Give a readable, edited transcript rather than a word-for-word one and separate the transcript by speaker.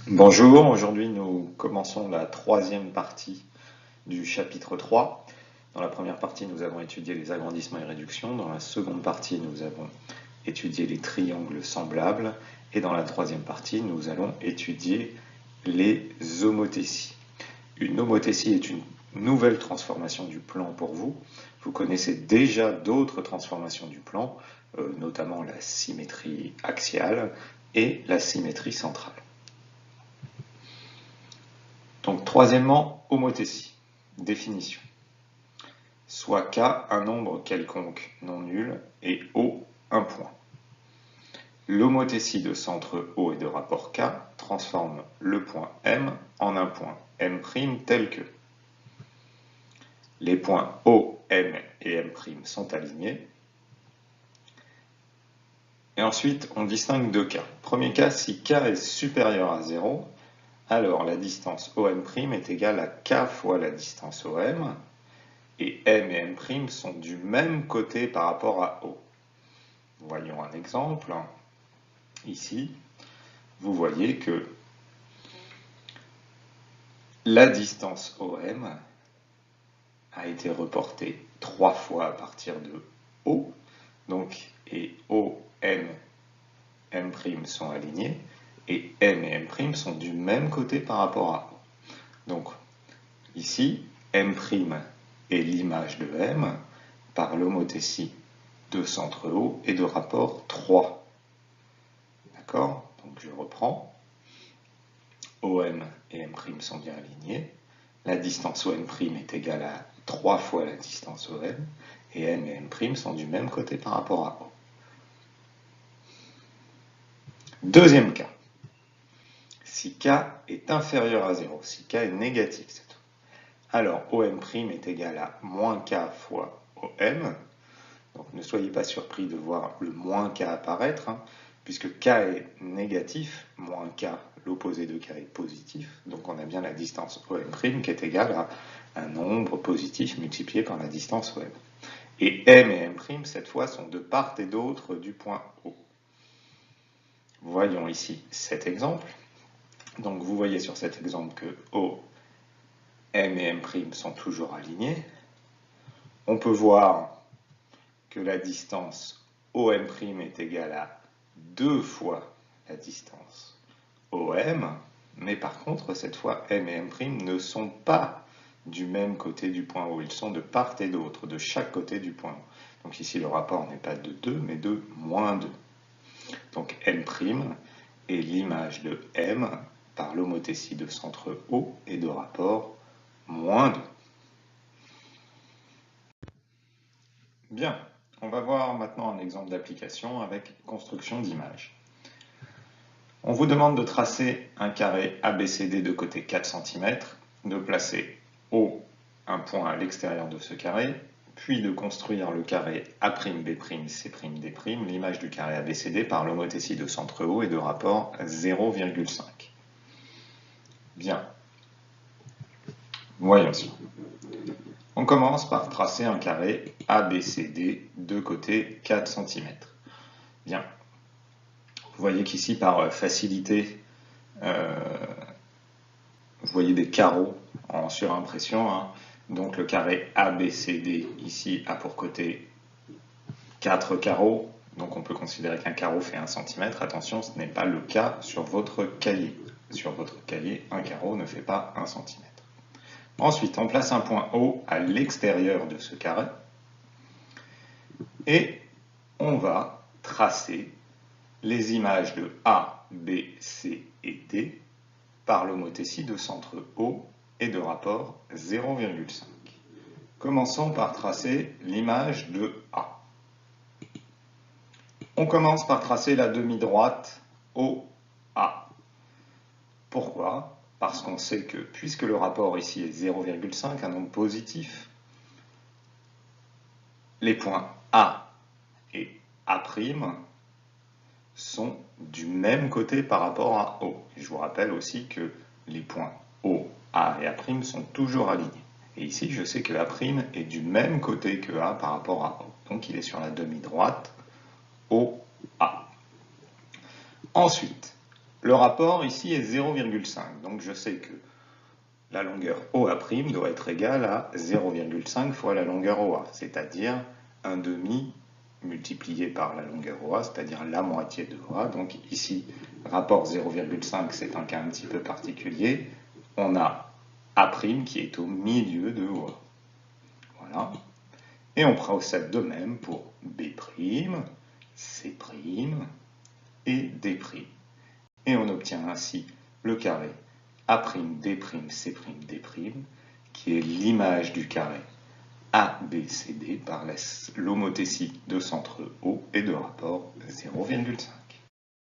Speaker 1: Bonjour, aujourd'hui nous commençons la troisième partie du chapitre 3. Dans la première partie, nous avons étudié les agrandissements et réductions. Dans la seconde partie, nous avons étudié les triangles semblables. Et dans la troisième partie, nous allons étudier les homothéties. Une homothétie est une nouvelle transformation du plan pour vous. Vous connaissez déjà d'autres transformations du plan, notamment la symétrie axiale et la symétrie centrale. Donc, troisièmement, homothétie. Définition. Soit K un nombre quelconque non nul et O un point. L'homothétie de centre O et de rapport K transforme le point M en un point M' tel que les points O, M et M' sont alignés. Et ensuite, on distingue deux cas. Premier cas, si K est supérieur à 0, alors la distance OM' est égale à K fois la distance OM, et M et M' sont du même côté par rapport à O. Voyons un exemple. Ici, vous voyez que la distance OM a été reportée 3 fois à partir de O, donc, et O, M, M' sont alignés, et M et M' sont du même côté par rapport à O. Donc, ici, M' est l'image de M par l'homothétie de centre O et de rapport 3. D'accord? Donc je reprends. OM et M' sont bien alignés. La distance OM' est égale à 3 fois la distance OM, et M et M' sont du même côté par rapport à O. Deuxième cas. Si K est inférieur à 0, si K est négatif cette fois, alors OM' est égal à moins K fois OM. Donc ne soyez pas surpris de voir le moins K apparaître, puisque K est négatif, moins K, l'opposé de K est positif, donc on a bien la distance OM' qui est égale à un nombre positif multiplié par la distance OM. Et M et M', cette fois, sont de part et d'autre du point O. Voyons ici cet exemple. Donc vous voyez sur cet exemple que O, M et M' sont toujours alignés. On peut voir que la distance OM' est égale à 2 fois la distance OM, mais par contre, cette fois, M et M' ne sont pas du même côté du point O, ils sont de part et d'autre, de chaque côté du point O. Donc ici, le rapport n'est pas de 2, mais de moins 2. Donc M' est l'image de M par l'homothétie de centre O et de rapport moins 2. Bien, on va voir maintenant un exemple d'application avec construction d'image. On vous demande de tracer un carré ABCD de côté 4 cm, de placer O un point à l'extérieur de ce carré, puis de construire le carré A'B'C'D', l'image du carré ABCD par l'homothétie de centre O et de rapport 0,5. Bien. Voyons cela. On commence par tracer un carré ABCD de côté 4 cm. Bien. Vous voyez qu'ici, par facilité, vous voyez des carreaux en surimpression. Donc le carré ABCD ici a pour côté 4 carreaux. Donc on peut considérer qu'un carreau fait 1 cm. Attention, ce n'est pas le cas sur votre cahier. Sur votre cahier, un carreau ne fait pas 1 cm. Ensuite, on place un point O à l'extérieur de ce carré. Et on va tracer les images de A, B, C et D par l'homothétie de centre O et de rapport 0,5. Commençons par tracer l'image de A. On commence par tracer la demi-droite OA. Pourquoi? Parce qu'on sait que, puisque le rapport ici est 0,5, un nombre positif, les points A et A' sont du même côté par rapport à O. Je vous rappelle aussi que les points O, A et A' sont toujours alignés. Et ici, je sais que A' est du même côté que A par rapport à O. Donc, il est sur la demi-droite OA. Ensuite, le rapport ici est 0,5. Donc je sais que la longueur OA' doit être égale à 0,5 fois la longueur OA, c'est-à-dire 1/2 multiplié par la longueur OA, c'est-à-dire la moitié de OA. Donc ici, rapport 0,5, c'est un cas un petit peu particulier. On a A' qui est au milieu de OA. Voilà. Et on procède de même pour B', C' et D'. Et on obtient ainsi le carré A'D', C', D', qui est l'image du carré ABCD par l'homothétie de centre O et de rapport 0,5.